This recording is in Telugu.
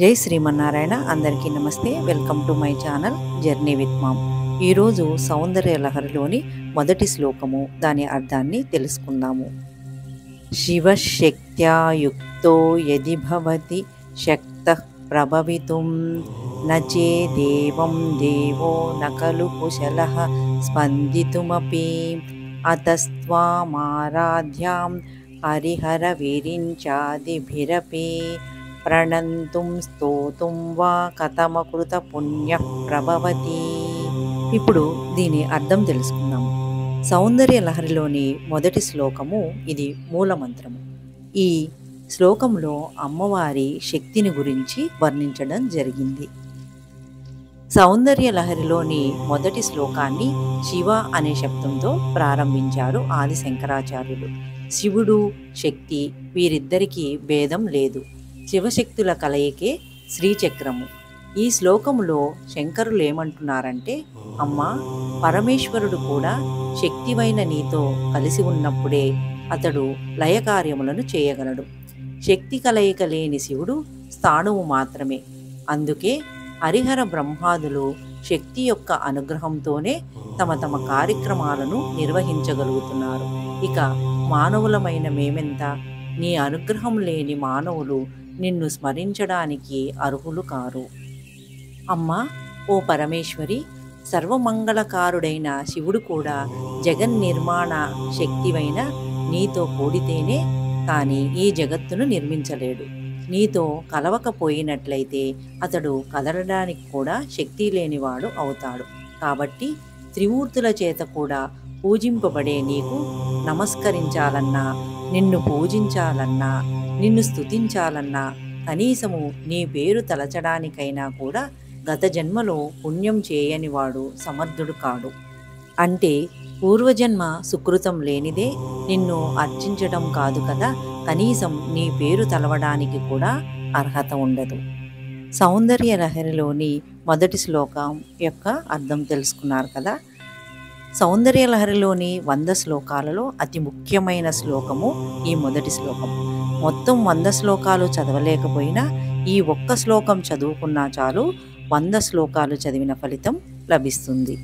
జై శ్రీమన్నారాయణ. అందరికీ నమస్తే. Welcome to my channel journey with ma'am. ఈరోజు సౌందర్య లహరిలోని మొదటి శ్లోకము, దాని అర్థాన్ని తెలుసుకుందాము. శివశక్త్యా యుక్తో యది భవతి శక్తః ప్రభవితుం నచే దేవం దేవో నకలు కుశలః స్పందితుమపి అతస్త్వామారాధ్యాం హరిహర విరించాదిభిరపి ప్రణంతుం స్తోతుం వా కథమకృత పుణ్య ప్రభవతి. ఇప్పుడు దీని అర్థం తెలుసుకుందాము. సౌందర్య లహరిలోని మొదటి శ్లోకము, ఇది మూలమంత్రము. ఈ శ్లోకంలో అమ్మవారి శక్తిని గురించి వర్ణించడం జరిగింది. సౌందర్య లహరిలోని మొదటి శ్లోకాన్ని శివ అనే శబ్దంతో ప్రారంభించారు ఆది శంకరాచార్యులు. శివుడు, శక్తి వీరిద్దరికీ భేదం లేదు. శివశక్తుల కలయికే శ్రీచక్రము. ఈ శ్లోకములో శంకరులు ఏమంటున్నారంటే, అమ్మా, పరమేశ్వరుడు కూడా శక్తివైన నీతో కలిసి ఉన్నప్పుడే అతడు లయకార్యములను చేయగలడు. శక్తి కలయిక లేని శివుడు స్థాణువు మాత్రమే. అందుకే హరిహర బ్రహ్మాదులు శక్తి యొక్క అనుగ్రహంతోనే తమ తమ కార్యక్రమాలను నిర్వహించగలుగుతున్నారు. ఇక మానవులమైన మేమెంత? నీ అనుగ్రహం లేని మానవులు నిన్ను స్మరించడానికి అర్హులు కారు. అమ్మా, ఓ పరమేశ్వరి, సర్వమంగళకారుడైన శివుడు కూడా జగన్నిర్మాణ శక్తివైన నీతో కూడితేనే కానీ ఈ జగత్తును నిర్మించలేడు. నీతో కలవకపోయినట్లయితే అతడు కదలడానికి కూడా శక్తి లేనివాడు అవుతాడు. కాబట్టి త్రిమూర్తుల చేత కూడా పూజింపబడే నీకు నమస్కరించాలన్నా, నిన్ను పూజించాలన్నా, నిన్ను స్తుతించాలన్నా కనీసము నీ పేరు తలచడానికైనా కూడా గత జన్మలో పుణ్యం చేయనివాడు సమర్థుడు కాడు. అంటే పూర్వజన్మ సుకృతం లేనిదే నిన్ను అర్చించడం కాదు కదా, కనీసం నీ పేరు తలవడానికి కూడా అర్హత ఉండదు. సౌందర్య లహరిలోని మొదటి శ్లోకం యొక్క అర్థం తెలుసుకున్నారు కదా. సౌందర్య లహరిలోని 100 శ్లోకాలలో అతి ముఖ్యమైన శ్లోకము ఈ మొదటి శ్లోకం. మొత్తం 100 శ్లోకాలు చదవలేకపోయినా ఈ ఒక్క శ్లోకం చదువుకున్నా చాలు 100 శ్లోకాలు చదివిన ఫలితం లభిస్తుంది.